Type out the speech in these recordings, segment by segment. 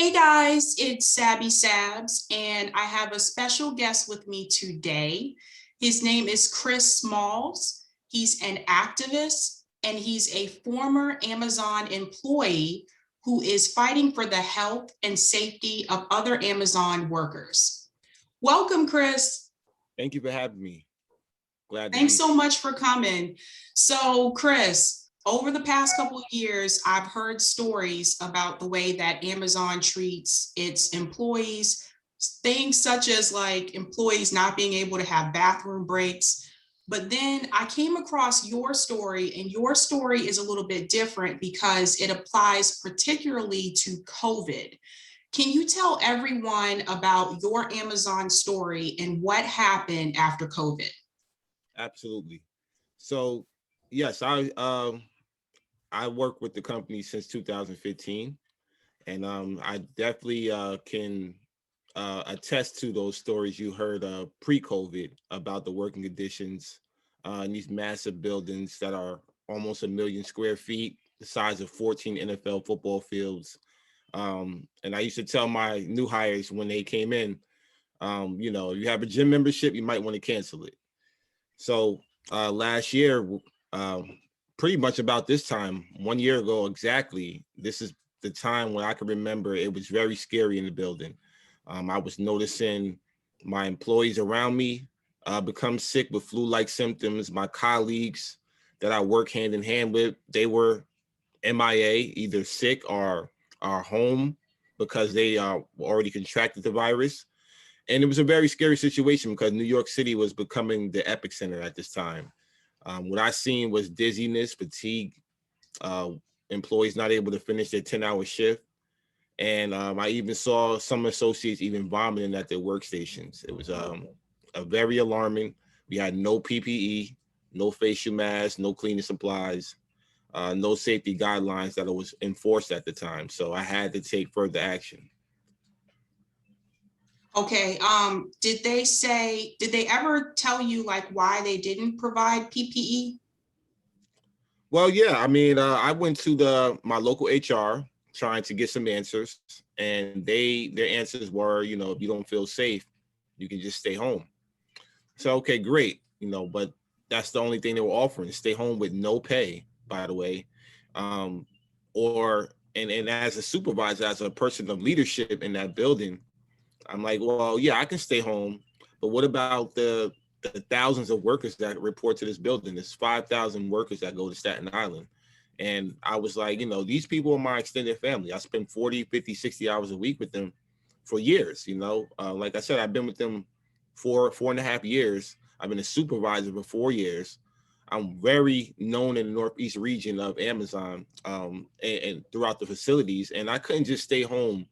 Hey guys, it's Sabby Sabs, and I have a special guest with me today. His name is Chris Smalls. He's an activist and he's a former Amazon employee who is fighting for the health and safety of other Amazon workers. Welcome, Chris. Thank you for having me. Glad to Thanks be so here. much for coming. So, Chris, over the past couple of years, I've heard stories about the way that Amazon treats its employees, things such as like employees not being able to have bathroom breaks. But then I came across your story, and your story is a little bit different because it applies particularly to COVID. Can you tell everyone about your Amazon story and what happened after COVID? Absolutely. So, yes, I work with the company since 2015, and I definitely can attest to those stories you heard pre-COVID about the working conditions in these massive buildings that are almost 1 million square feet, the size of 14 NFL football fields. And I used to tell my new hires when they came in, you have a gym membership, you might want to cancel it. So last year, pretty much about this time, 1 year ago exactly, this is the time when I can remember it was very scary in the building. I was noticing my employees around me become sick with flu-like symptoms. My colleagues that I work hand in hand with, they were MIA, either sick or are home because they already contracted the virus. And it was a very scary situation because New York City was becoming the epicenter at this time. What I seen was dizziness, fatigue, uh, employees not able to finish their 10-hour shift. And I even saw some associates even vomiting at their workstations. It was a very alarming. We had no PPE, no facial masks, no cleaning supplies, no safety guidelines that was enforced at the time. So I had to take further action. Okay, did they ever tell you like why they didn't provide PPE? Well, yeah, I mean, I went to my local HR trying to get some answers, and their answers were, if you don't feel safe, you can just stay home. So okay, great, but that's the only thing they were offering: stay home with no pay, by the way, um, or and as a supervisor, as a person of leadership in that building, I'm like, well, yeah, I can stay home, but what about the thousands of workers that report to this building? There's 5,000 workers that go to Staten Island. And I was like, these people are my extended family. I spend 40, 50, 60 hours a week with them for years. Like I said, I've been with them for 4.5 years. I've been a supervisor for 4 years. I'm very known in the Northeast region of Amazon and throughout the facilities. And I couldn't just stay home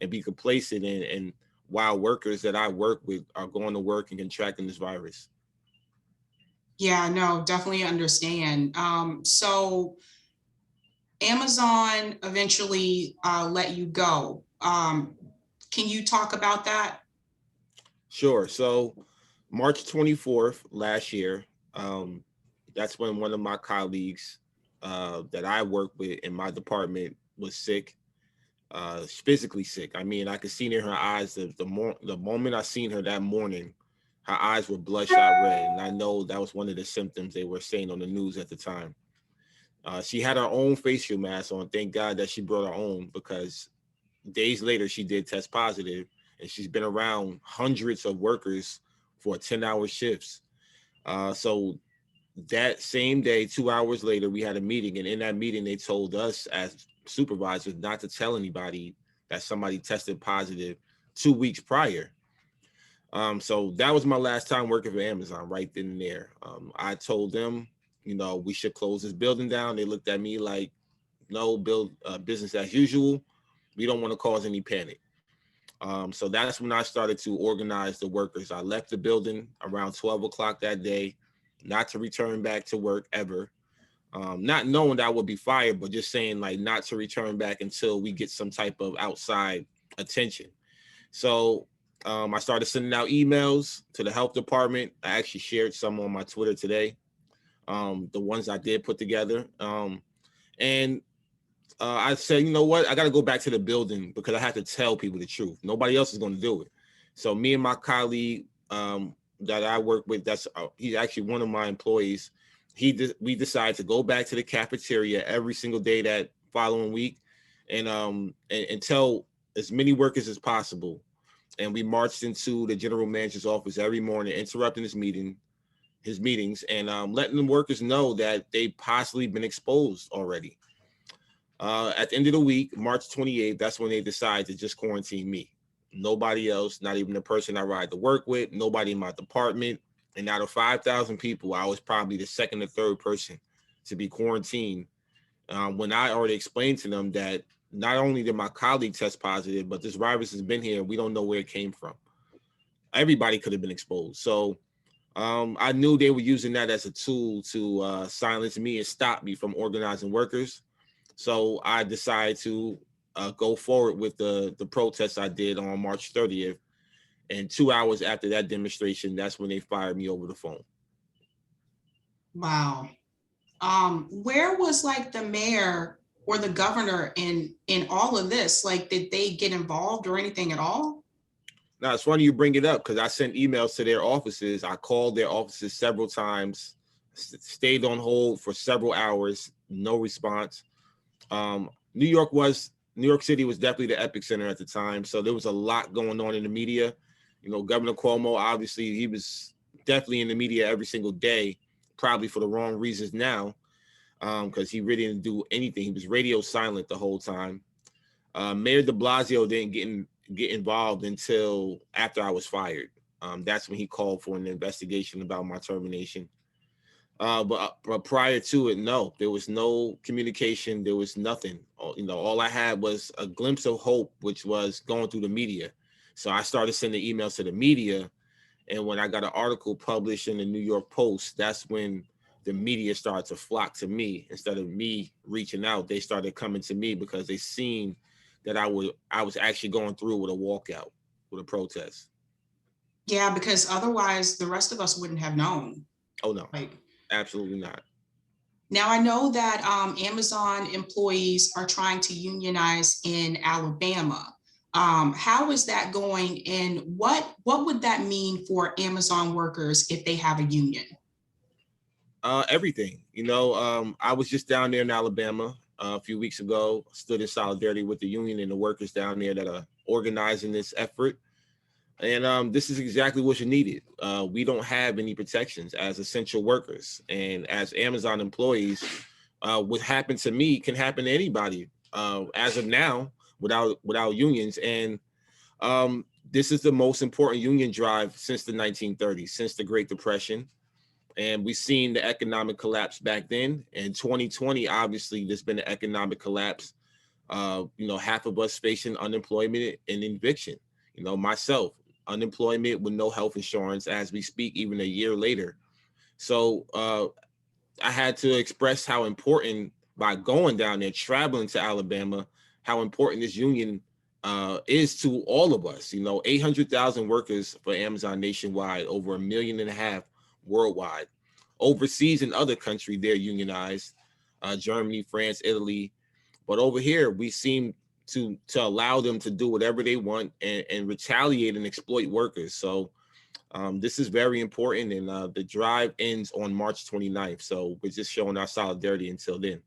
and be complacent and while workers that I work with are going to work and contracting this virus. Yeah, no, definitely understand. So Amazon eventually let you go. Can you talk about that? Sure. So March 24th last year, um, that's when one of my colleagues that I work with in my department was sick, physically sick. I mean, I could see in her eyes the moment I seen her that morning, her eyes were bloodshot red, and I know that was one of the symptoms they were saying on the news at the time. She had her own facial mask on. Thank God that she brought her own because days later she did test positive, and she's been around hundreds of workers for 10-hour shifts. So that same day, 2 hours later, we had a meeting, and in that meeting, they told us as supervisors not to tell anybody that somebody tested positive 2 weeks prior. So that was my last time working for Amazon right then and there. I told them, we should close this building down. They looked at me like, no, build business as usual. We don't want to cause any panic. So that's when I started to organize the workers. I left the building around 12 o'clock that day, not to return back to work ever. Not knowing that I would be fired, but just saying like not to return back until we get some type of outside attention. So I started sending out emails to the health department. I actually shared some on my Twitter today, the ones I did put together. And I said, you know what? I got to go back to the building because I have to tell people the truth. Nobody else is going to do it. So me and my colleague that I work with, he's actually one of my employees. We decided to go back to the cafeteria every single day that following week, and tell as many workers as possible. And we marched into the general manager's office every morning, interrupting his meetings, and letting the workers know that they possibly been exposed already. At the end of the week, March 28th, that's when they decided to just quarantine me. Nobody else, not even the person I ride to work with, nobody in my department. And out of 5,000 people, I was probably the second or third person to be quarantined. When I already explained to them that not only did my colleague test positive, but this virus has been here. We don't know where it came from. Everybody could have been exposed. So I knew they were using that as a tool to silence me and stop me from organizing workers. So I decided to go forward with the protest I did on March 30th. And 2 hours after that demonstration, that's when they fired me over the phone. Wow. Where was like the mayor or the governor in all of this? Like, did they get involved or anything at all? Now, it's funny you bring it up because I sent emails to their offices. I called their offices several times, stayed on hold for several hours, no response. New York City was definitely the epicenter at the time. So there was a lot going on in the media. You know, Governor Cuomo, obviously, he was definitely in the media every single day, probably for the wrong reasons now, because he really didn't do anything. He was radio silent the whole time. Mayor de Blasio didn't get involved until after I was fired. That's when he called for an investigation about my termination. But prior to it, no, there was no communication. There was nothing. All I had was a glimpse of hope, which was going through the media. So I started sending emails to the media. And when I got an article published in the New York Post, that's when the media started to flock to me. Instead of me reaching out, they started coming to me because they seen that I was actually going through with a walkout, with a protest. Yeah, because otherwise the rest of us wouldn't have known. Oh no, Like, absolutely not. now I know that Amazon employees are trying to unionize in Alabama. How is that going, and what would that mean for Amazon workers if they have a union? Everything. I was just down there in Alabama a few weeks ago, stood in solidarity with the union and the workers down there that are organizing this effort. And this is exactly what's needed. We don't have any protections as essential workers. And as Amazon employees, what happened to me can happen to anybody as of now without unions. And this is the most important union drive since the 1930s, since the Great Depression. And we've seen the economic collapse back then. In 2020, obviously, there's been an economic collapse. Half of us facing unemployment and eviction. Myself, unemployment with no health insurance as we speak, even a year later. So I had to express how important, by going down there, traveling to Alabama, how important this union is to all of us. 800,000 workers for Amazon nationwide, over 1.5 million worldwide. Overseas in other countries, they're unionized, Germany, France, Italy. But over here, we seem to allow them to do whatever they want and retaliate and exploit workers. So this is very important. And the drive ends on March 29th. So we're just showing our solidarity until then.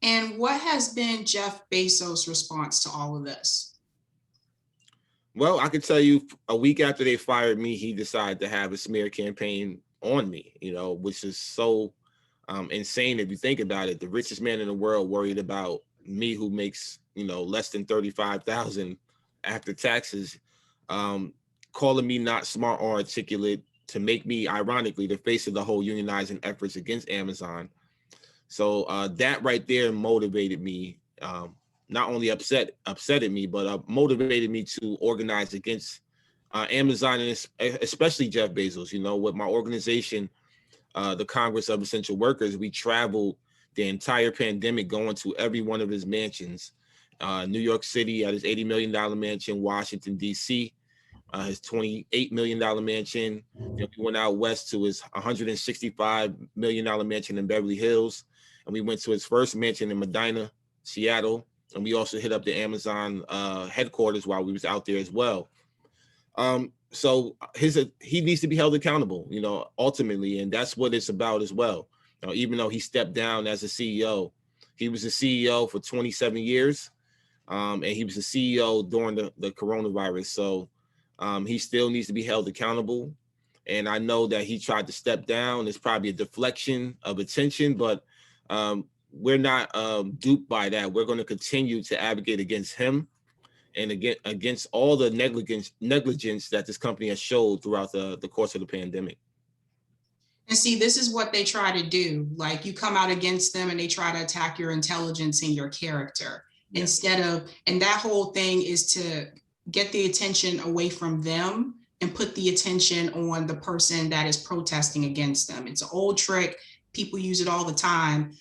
And what has been Jeff Bezos' response to all of this? Well, I can tell you, a week after they fired me, he decided to have a smear campaign on me, which is so insane if you think about it. The richest man in the world worried about me, who makes less than 35,000 after taxes, calling me not smart or articulate, to make me, ironically, the face of the whole unionizing efforts against Amazon. So that right there motivated me. Not only upsetted me, but motivated me to organize against Amazon, and especially Jeff Bezos. With my organization, the Congress of Essential Workers, we traveled the entire pandemic, going to every one of his mansions. New York City at his $80 million mansion, Washington, D.C., his $28 million mansion. Then we went out west to his $165 million mansion in Beverly Hills. and we went to his first mansion in Medina, Seattle, and we also hit up the Amazon headquarters while we was out there as well. So he needs to be held accountable, ultimately, and that's what it's about as well. Even though he stepped down as a CEO, he was a CEO for 27 years, and he was a CEO during the coronavirus. So he still needs to be held accountable. And I know that he tried to step down. It's probably a deflection of attention, but we're not duped by that. We're going to continue to advocate against him and against all the negligence that this company has showed throughout the course of the pandemic. And see, this is what they try to do. Like, you come out against them and they try to attack your intelligence and your character and that whole thing is to get the attention away from them and put the attention on the person that is protesting against them. It's an old trick. People use it all the time.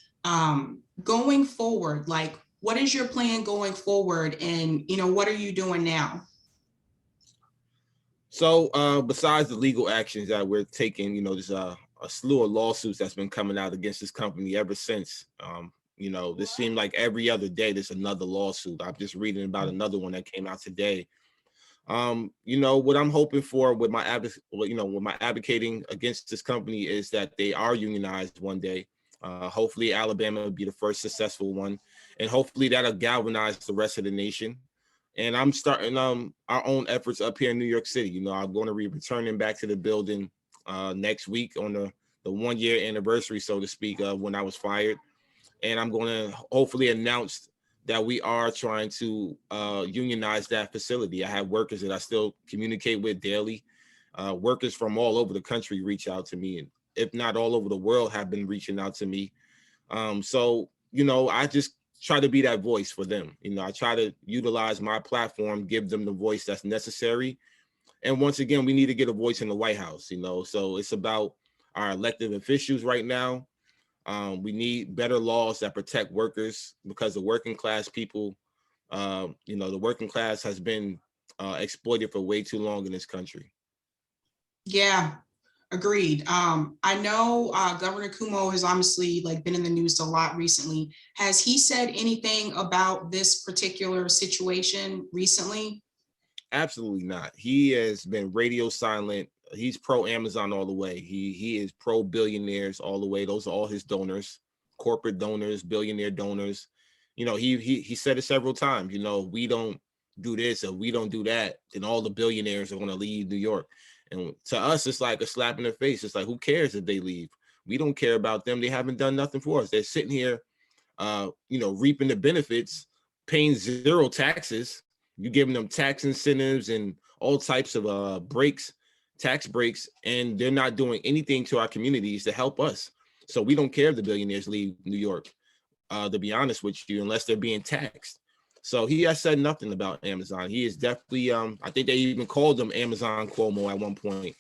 Going forward, like, what is your plan going forward? And, what are you doing now? So besides the legal actions that we're taking, there's a slew of lawsuits that's been coming out against this company ever since. This seemed like every other day there's another lawsuit. I'm just reading about another one that came out today. What I'm hoping for with my advocating against this company is that they are unionized one day. Hopefully Alabama will be the first successful one, and hopefully that'll galvanize the rest of the nation. And I'm starting our own efforts up here in New York City. I'm going to be returning back to the building next week on the 1 year anniversary, so to speak, when I was fired. And I'm going to hopefully announce that we are trying to unionize that facility. I have workers that I still communicate with daily. Workers from all over the country reach out to me, and if not all over the world have been reaching out to me. So I just try to be that voice for them. I try to utilize my platform, give them the voice that's necessary. And once again, we need to get a voice in the White House, so it's about our elected officials right now. We need better laws that protect workers, because the working class people, the working class has been exploited for way too long in this country. Yeah, agreed. I know Governor Cuomo has obviously been in the news a lot recently. Has he said anything about this particular situation recently? Absolutely not. He has been radio silent. He's pro Amazon all the way. He is pro billionaires all the way. Those are all his donors, corporate donors, billionaire donors. He said it several times. We don't do this or we don't do that, then all the billionaires are going to leave New York. And to us, it's like a slap in the face. It's like, who cares if they leave? We don't care about them. They haven't done nothing for us. They're sitting here, reaping the benefits, paying zero taxes. You're giving them tax incentives and all types of tax breaks, and they're not doing anything to our communities to help us. So we don't care if the billionaires leave New York, to be honest with you, unless they're being taxed. So he has said nothing about Amazon. He is definitely, I think they even called him Amazon Cuomo at one point.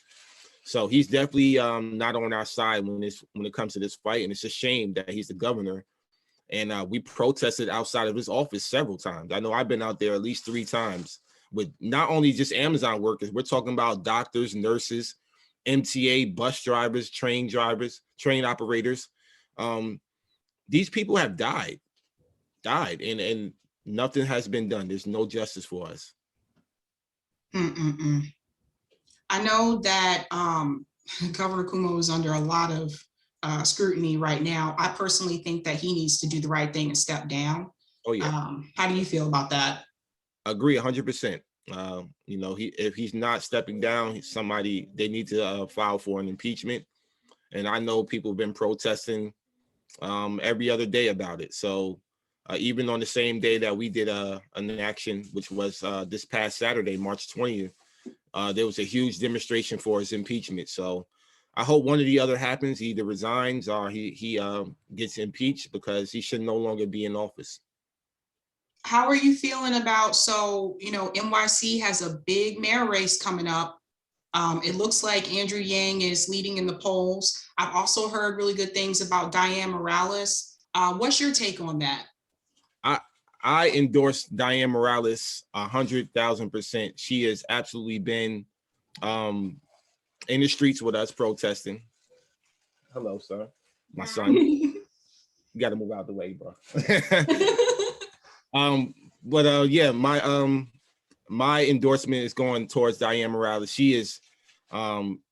So he's definitely not on our side when it comes to this fight. And it's a shame that he's the governor. And we protested outside of his office several times. I know I've been out there at least 3 times with not only just Amazon workers. We're talking about doctors, nurses, MTA, bus drivers, train operators. These people have died, and nothing has been done. There's no justice for us. I know that Governor Cuomo is under a lot of scrutiny right now. I personally think that he needs to do the right thing and step down. Oh yeah. How do you feel about that? Agree 100%. If he's not stepping down, they need to file for an impeachment. And I know people have been protesting every other day about it. So even on the same day that we did an action, which was this past Saturday, March 20th, there was a huge demonstration for his impeachment. So I hope one or the other happens. He either resigns or he gets impeached, because he should no longer be in office. How are you feeling about, NYC has a big mayor race coming up. It looks like Andrew Yang is leading in the polls. I've also heard really good things about Diane Morales. What's your take on that? I endorse Diane Morales 100,000%. She has absolutely been in the streets with us protesting. Hello, sir. My son. You got to move out the way, bro. Yeah, my endorsement is going towards Diane Morales. She is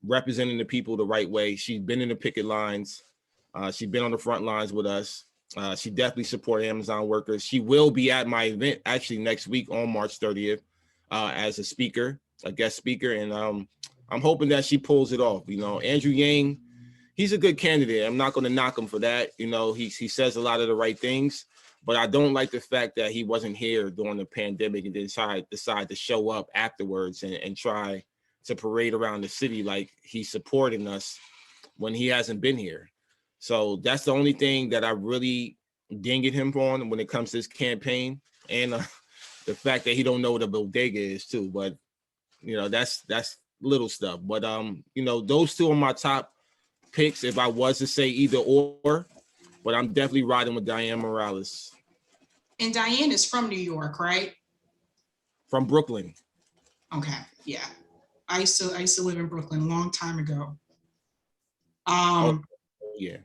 representing the people the right way. She's been in the picket lines. She's been on the front lines with us. She definitely supports Amazon workers. She will be at my event actually next week on March 30th as a speaker, a guest speaker. And I'm hoping that she pulls it off. You know, Andrew Yang, he's a good candidate. I'm not going to knock him for that. You know, he says a lot of the right things, but I don't like the fact that he wasn't here during the pandemic and decide to show up afterwards and try to parade around the city like he's supporting us when he hasn't been here. So that's the only thing that I really ding at him on when it comes to his campaign, and the fact that he don't know what a bodega is too. But you know, that's little stuff. But you know, those two are my top picks if I was to say either or. But I'm definitely riding with Diane Morales. And Diane is from New York, right? From Brooklyn. Okay, yeah. I used to live in Brooklyn a long time ago. Yeah.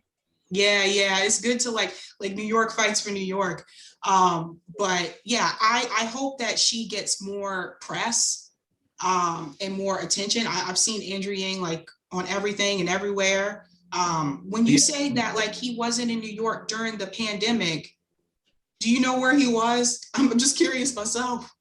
Yeah, it's good to like New York fights for New York. But yeah, I hope that she gets more press and more attention. I've seen Andrew Yang like on everything and everywhere. When you say that like he wasn't in New York during the pandemic, do you know where he was? I'm just curious myself.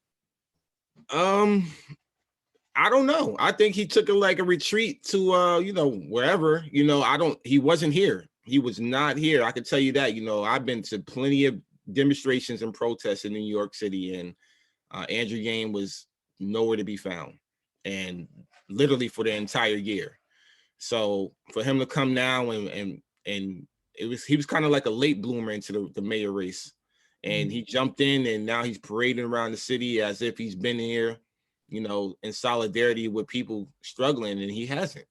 I don't know. I think he took a retreat to you know, wherever. You know, he wasn't here. He was not here. I can tell you that. You know, I've been to plenty of demonstrations and protests in New York City, and Andrew Yang was nowhere to be found, and literally for the entire year. So for him to come now and he was kind of like a late bloomer into the mayor race, and he jumped in, and now he's parading around the city as if he's been here, you know, in solidarity with people struggling, and he hasn't.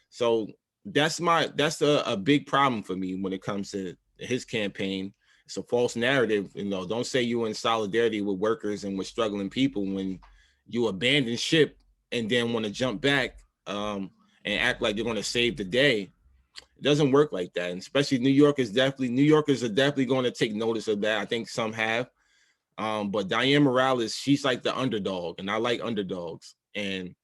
So that's a big problem for me when it comes to his campaign. It's a false narrative. You know, don't say you're in solidarity with workers and with struggling people when you abandon ship and then want to jump back and act like you're going to save the day. It doesn't work like that. And especially New Yorkers are definitely going to take notice of that. I think some have. But Diane Morales, she's like the underdog, and I like underdogs. And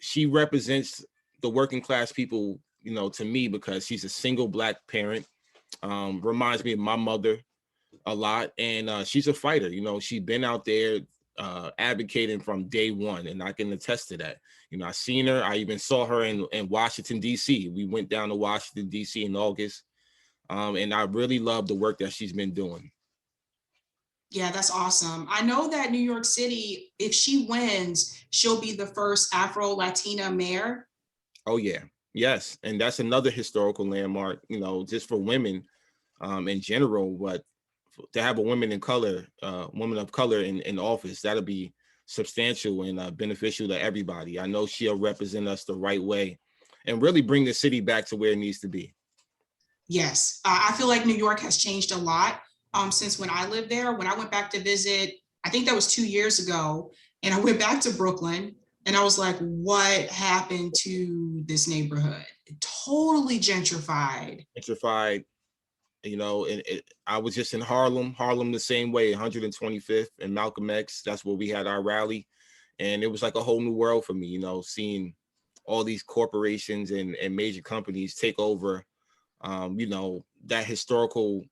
she represents the working class people, you know, to me, because she's a single Black parent. Reminds me of my mother a lot. And she's a fighter. You know, she's been out there advocating from day one, and I can attest to that. You know, I seen her. I even saw her in Washington, D.C. We went down to Washington, D.C. in August. And I really love the work that she's been doing. Yeah, that's awesome. I know that New York City, if she wins, she'll be the first Afro-Latina mayor. Oh, yeah. Yes. And that's another historical landmark, you know, just for women in general. But to have a woman of color in office, that'll be substantial and beneficial to everybody. I know she'll represent us the right way and really bring the city back to where it needs to be. Yes, I feel like New York has changed a lot since when I lived there. When I went back to visit, I think that was 2 years ago, and I went back to Brooklyn, and I was like, what happened to this neighborhood? Totally gentrified. You know, I was just in Harlem the same way, 125th and Malcolm X. That's where we had our rally. And it was like a whole new world for me, you know, seeing all these corporations and major companies take over, you know, that historical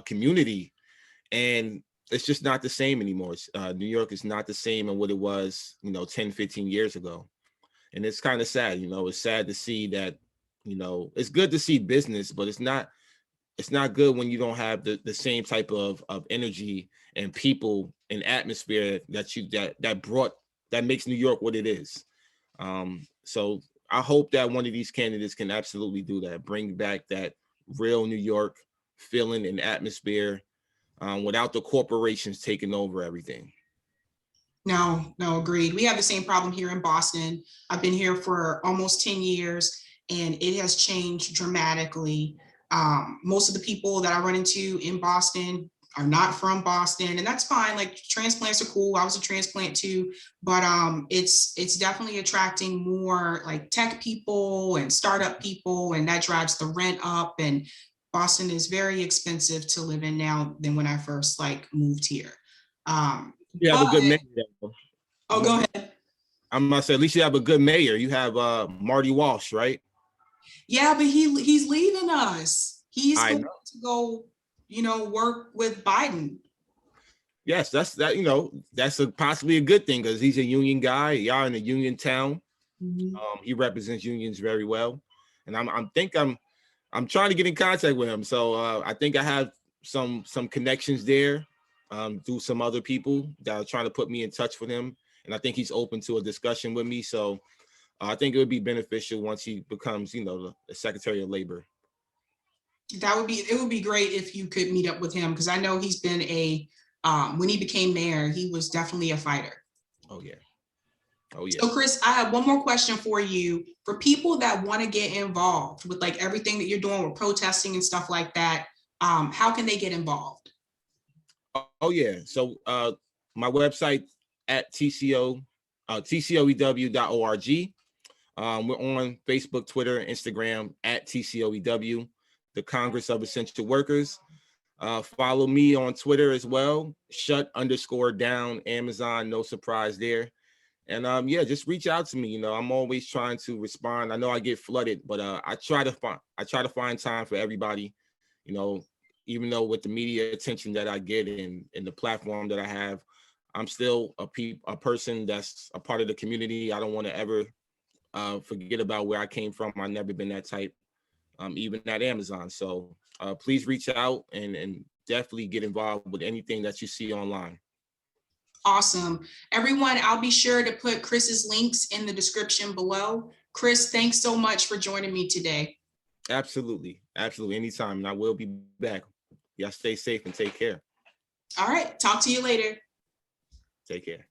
community. And it's just not the same anymore. New York is not the same in what it was, you know, 10, 15 years ago. And it's kind of sad, you know, it's sad to see that, you know, it's good to see business, but it's not good when you don't have the same type of energy and people and atmosphere that makes New York what it is. So I hope that one of these candidates can absolutely do that, bring back that real New York feeling and atmosphere without the corporations taking over everything. No, agreed. We have the same problem here in Boston. I've been here for almost 10 years, and it has changed dramatically. Most of the people that I run into in Boston are not from Boston, and that's fine. Like, transplants are cool. I was a transplant too, but it's definitely attracting more like tech people and startup people, and that drives the rent up. And Boston is very expensive to live in now than when I first like moved here. You have a But good mayor. Though. oh, go ahead. I'm gonna say at least you have a good mayor. You have Marty Walsh, right? Yeah, but he's leaving us. He's I going know. to go, work with Biden. Yes, that's that. That's possibly a good thing because he's a union guy. Y'all in a union town. Mhm. He represents unions very well, and I'm trying to get in contact with him. So I think I have some connections there through some other people that are trying to put me in touch with him, and I think he's open to a discussion with me. So I think it would be beneficial once he becomes, the Secretary of Labor. It would be great if you could meet up with him because I know he's been when he became mayor, he was definitely a fighter. Oh yeah. Oh yeah. So Chris, I have one more question for you. For people that want to get involved with like everything that you're doing with protesting and stuff like that, how can they get involved? Oh yeah. So my website at tcoew.org. We're on Facebook, Twitter, and Instagram at TCOEW, the Congress of Essential Workers. Follow me on Twitter as well, shut_down Amazon, no surprise there. And just reach out to me. I'm always trying to respond. I know I get flooded, but I try to find time for everybody. Even though with the media attention that I get and the platform that I have, I'm still a person that's a part of the community. I don't want to ever forget about where I came from. I've never been that type, even at Amazon. So please reach out and definitely get involved with anything that you see online. Awesome. Everyone, I'll be sure to put Chris's links in the description below. Chris, thanks so much for joining me today. Absolutely. Absolutely. Anytime. And I will be back. Y'all stay safe and take care. All right. Talk to you later. Take care.